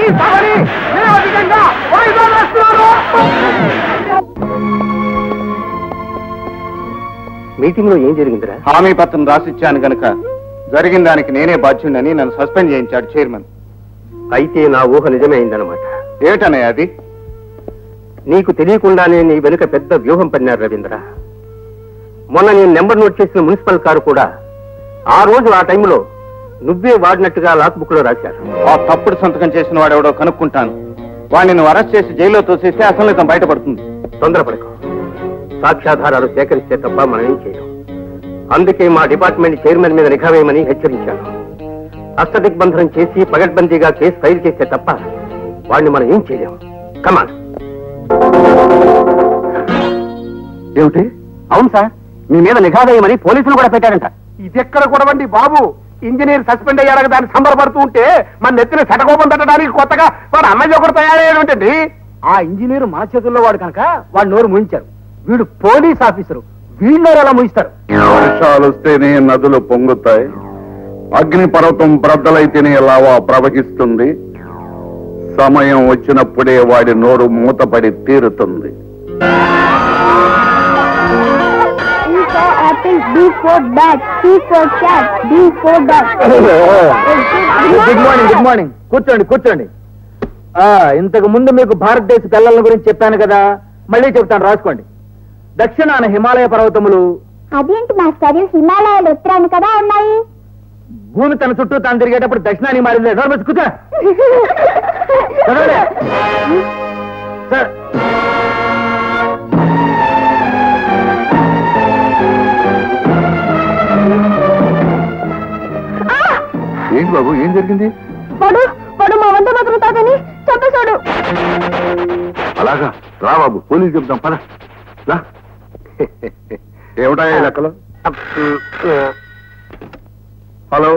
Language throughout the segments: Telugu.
ఈ సభని నిరవధికంగా మీటింగ్ లో ఏం జరిగిందిరా? హామీ పత్రం రాసిచ్చాను గనక జరిగిన దానికి నేనే బాధ్యుడని నన్ను సస్పెండ్ చేయించాడు చైర్మన్. అయితే నా ఊహ నిజమే అయిందనమాట. ఏటనే అది? నీకు తెలియకుండానే నీ వెనుక పెద్ద వ్యూహం పన్నారు రవీంద్ర. మొన్న నేను నెంబర్ నోట్ చేసిన మున్సిపల్ కారు కూడా ఆ రోజు ఆ టైంలో నువ్వే వాడినట్టుగా లాక్ బుక్ లో రాశారు. ఆ తప్పుడు సంతకం చేసిన వాడెవడో కనుక్కుంటాను. వాడిని నువ్వు అరెస్ట్ చేసి జైల్లో తోసేస్తే అసలు నిజం బయటపడుతుంది. తొందరపడకు. సాక్ష్యాధారాలు సేకరిస్తే తప్ప మనం ఏం చేయడం. అందుకే మా డిపార్ట్మెంట్ చైర్మన్ మీద నిఘా వేయమని హెచ్చరించాను. అష్టదిగ్బంధనం చేసి పగడ్బందీగా కేసు ఫైల్ చేస్తే తప్ప వాడిని మనం ఏం చేయలేం. కమాన్. ఏమిటి? అవును సార్, మీ మీద నిఘా వేయమని పోలీసులు కూడా పెట్టారంట. ఇదెక్కడ కూడవండి బాబు? ఇంజనీర్ సస్పెండ్ అయ్యారు దాన్ని సంబరపడుతూ ఉంటే మన నెత్తిన శటకోపం తట్టడానికి కొత్తగా వాడు అన్నయ్య ఒకటి తయారయ్యేటండి. ఆ ఇంజనీర్ మన చేతుల్లో వాడు కనుక వాడు నోరు ముయించారు. వీడు పోలీస్ ఆఫీసరు, వీళ్ళు ఎలా ముయిస్తారు? వర్షాలు వస్తేనే నదులు పొంగుతాయి, అగ్నిపర్వతం బ్రద్దలైతేనే లావా ప్రవహిస్తుంది. సమయం వచ్చినప్పుడే వాడి నోరు మూతపడి తీరుతుంది. Good morning. కూర్చోండి కూర్చోండి. ఇంతకు ముందు మీకు భారతదేశ పిల్లల గురించి చెప్పాను కదా, మళ్ళీ చెప్తాను, రాసుకోండి. దక్షిణాన హిమాలయ పర్వతములు. అదేంటి మాస్టర్, హిమాలయాలు ఉత్తరాన్ని కదా ఉన్నాయి. భూమి తన చుట్టూ తాను తిరిగేటప్పుడు దక్షిణానికి మారింది. కూర్చో సార్. ఏంటి బాబు, ఏం జరిగింది? వాడు మా వంద మాత్రం తాగని చంపేశాడు. అలాగా? రా బాబు, పోలీసు చెప్తాం పద. ఏమిటా లెక్కలు? హలో,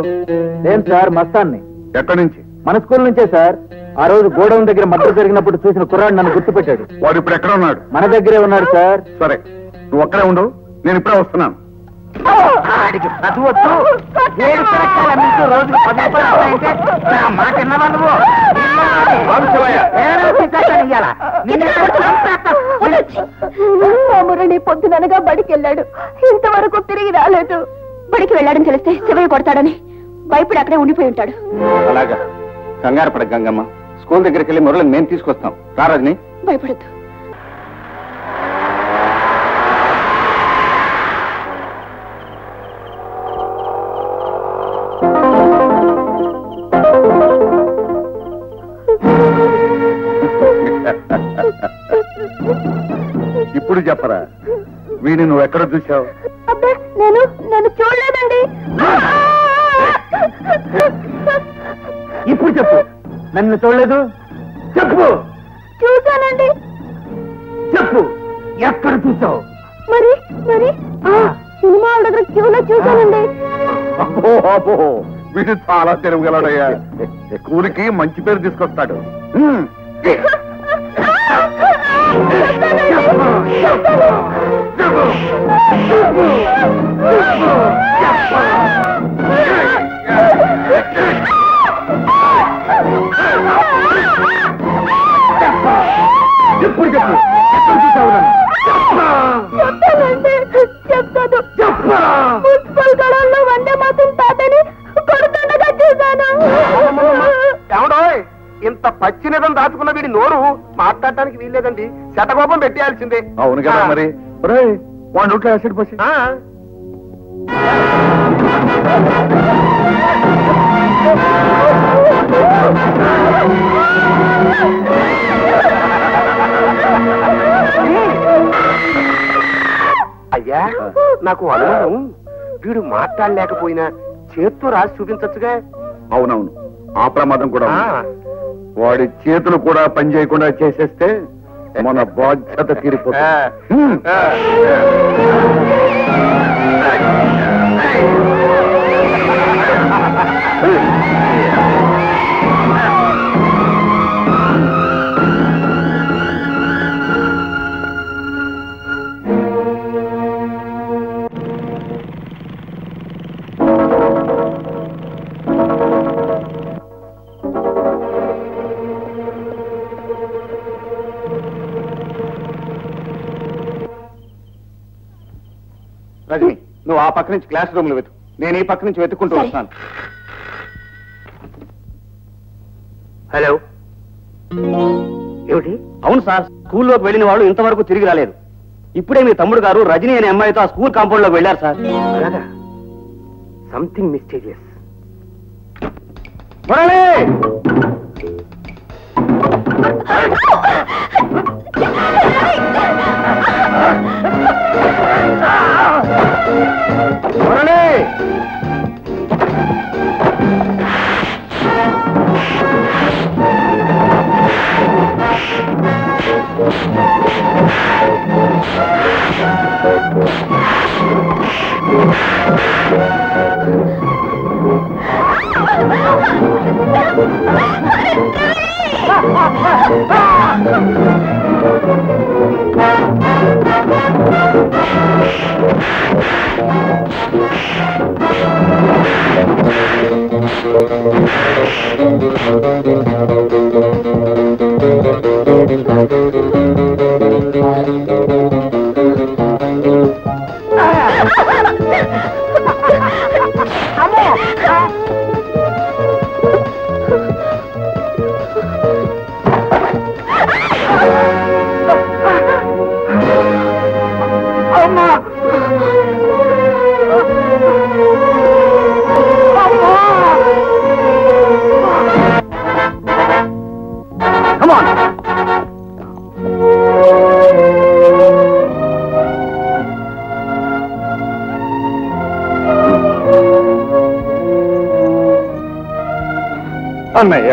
ఏం సార్? మస్తాన్ని. ఎక్కడి నుంచి? మన స్కూల్ నుంచే సార్. ఆ రోజు గోడౌన్ దగ్గర మద్దతు జరిగినప్పుడు చూసిన కుర్రాడు నన్ను గుర్తుపెట్టాడు. వాడు ఇప్పుడు ఎక్కడ ఉన్నాడు? మన దగ్గరే ఉన్నాడు సార్. సరే, నువ్వు అక్కడే ఉండవు, నేను ఇప్పుడే వస్తున్నాను. చదువద్దు, 7 సంవత్సరాల నుంచి రోజుకు 10 రూపాయలు నా మాట విన్నావా నువ్వు? మురళి పొద్దుననగా బడికి వెళ్ళాడు, ఇంతవరకు తిరిగి రాలేదు. బడికి వెళ్ళాడని తెలిస్తే శివయ్య కొడతాడని భయపడి అక్కడే ఉండిపోయి ఉంటాడు. అలాగా? కంగారు పడ గంగమ్మ, స్కూల్ దగ్గరికి వెళ్ళి మురళిని మేము తీసుకొస్తాం. రా రజని. భయపడద్దు. ఇప్పుడు చెప్పరా, వీడిని నువ్వు ఎక్కడ చూసావు? నేను చూడలేదండి. ఇప్పుడు చెప్పు, నన్ను చూడలేదు చెప్పు. చూశానండి. చెప్పు, ఎక్కడ చూసావు? మరి సినిమా దగ్గర క్యూలో చూశానండి. అబ్బో, వీడు చాలా తెలివిగలడయ్యా. స్కూల్కి మంచి పేరు తీసుకొస్తాడు. ఎప్పుడు చెప్పు, ఎక్కడ చూసావు నన్ను? చెప్తాను. మున్సిపల్ గడవల్లో వందే మాత్రం తాతని కొడుతుండగా చూశాను. ఏమండోయ్, ఇంత పచ్చి నిజం దాచుకున్న వీడి నోరు మాట్లాడటానికి వీల్లేదండి. శతకోపం పెట్టేయాల్సిందే. అవును కదా మరి. వాడి నోట్లో యాసిడ్ పోసి. అయ్యా, నాకు అనుమానం, వీడు మాట్లాడలేకపోయినా చేత్తో రాసి చూపించచ్చుగా. అవునవును, ఆ ప్రమాదం కూడా ఉంది. వాడి చేతులు కూడా పని చేయకుండా చేసేస్తే మన బాధ్యత తీరిపోతుంది. రజని, నువ్వు ఆ పక్క నుంచి క్లాస్ రూమ్ లో వెతుకు, నేను ఈ పక్క నుంచి వెతుక్కుంటూ వస్తాను. హలో, ఏమిటి? అవును సార్, స్కూల్లోకి వెళ్ళిన వాళ్ళు ఇంతవరకు తిరిగి రాలేదు. ఇప్పుడే మీ తమ్ముడు గారు రజనీ అనే అమ్మాయితో ఆ స్కూల్ కాంపౌండ్ లోకి వెళ్ళారు సార్. అలాగా? Something mysterious. మురళి! మురళి! అన్నయ్య,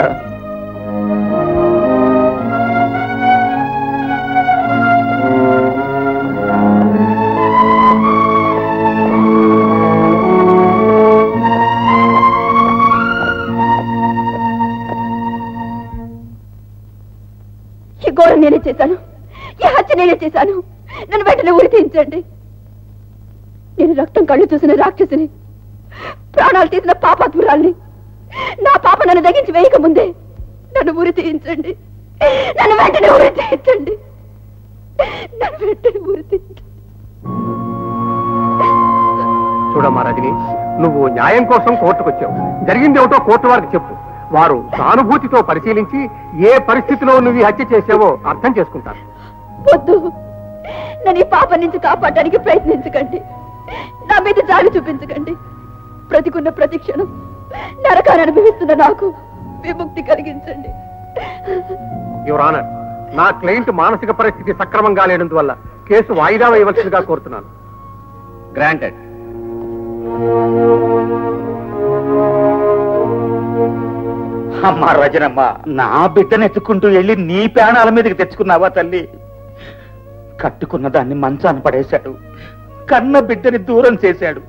ఈ ఘోరం నేనే చేశాను, ఈ హత్య నేనే చేశాను. నన్ను వెంటనే ఉరి తీయించండి. నేను రక్తం కళ్ళు చూసిన రాక్షసిని, ప్రాణాలు తీసిన పాపాత్మురాల్ని. నా పాప నన్ను దగించి వేయక ముందే నన్ను ఉరి తీయించండి. నన్ను వెంటనే ఉరి తీయించండి. నన్ను వెంటనే ఉరి తీయించండి. చూడమ్మా రజని, నువ్వు న్యాయం కోసం కోర్టుకొచ్చావు. జరిగింది ఏమిటో కోర్టు వారికి చెప్పు. వారు సానుభూతితో పరిశీలించి ఏ పరిస్థితిలో నువ్వు ఈ హత్య చేసావో అర్థం చేసుకుంటారు. వద్దు, నన్ను ఈ పాప నుంచి కాపాడడానికి ప్రయత్నించకండి. నా మీద జాలి చూపించకండి. ప్రతికున్న ప్రతి క్షణం నరకాన్ని అనుభవిస్తున్న నాకు విముక్తి కలిగించండి. యువర్ ఆనర్, నా క్లయింట్ మానసిక పరిస్థితి సక్రమంగా లేనందువల్ల కేసు వాయిదా వేయవలసిందిగా కోరుతున్నాను. గ్రాంటెడ్. అమ్మా రజనమ్మ, నా బిడ్డను ఎత్తుకుంటూ వెళ్ళి నీ ప్రాణాల మీదకి తెచ్చుకున్నావా తల్లి? కట్టుకున్న దాన్ని మంచాన పడేశాడు, కన్న బిడ్డని దూరం చేశాడు.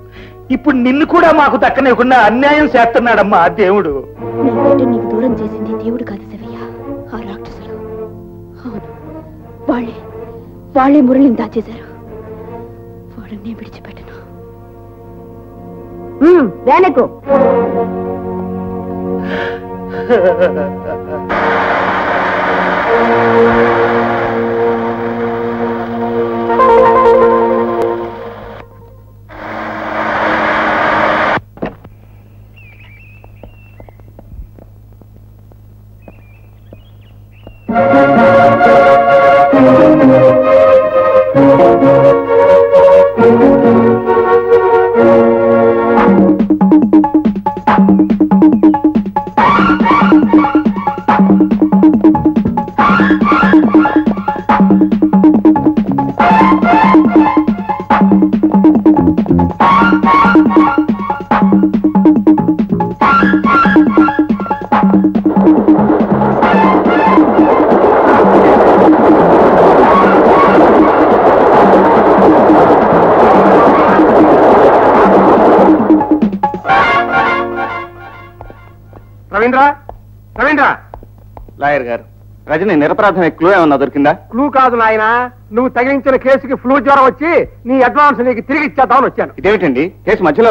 ఇప్పుడు నిన్ను కూడా మాకు దక్కనివ్వకుండా అన్యాయం చేస్తున్నాడమ్మా ఆ దేవుడు. నా బిడ్డ నీకు దూరం చేసింది దేవుడు కాదు శివయ్య, ఆ రాక్షసులు. అవును, వాళ్ళే మురళిని దాచేశారు. వాళ్ళని విడిచిపెట్టను. వేనకు లాయర్ గారు, రజని నిరపరాధమే క్లూ ఏమన్నా దొరికిందా? క్లూ కాదు నాయన, నువ్వు తగిలించిన కేసుకి ఫ్లూ జ్వరం వచ్చి నీ అడ్వాన్స్ నీకు తిరిగి ఇచ్చేద్దామని వచ్చాను. ఇదేమిటండి, కేసు మధ్యలో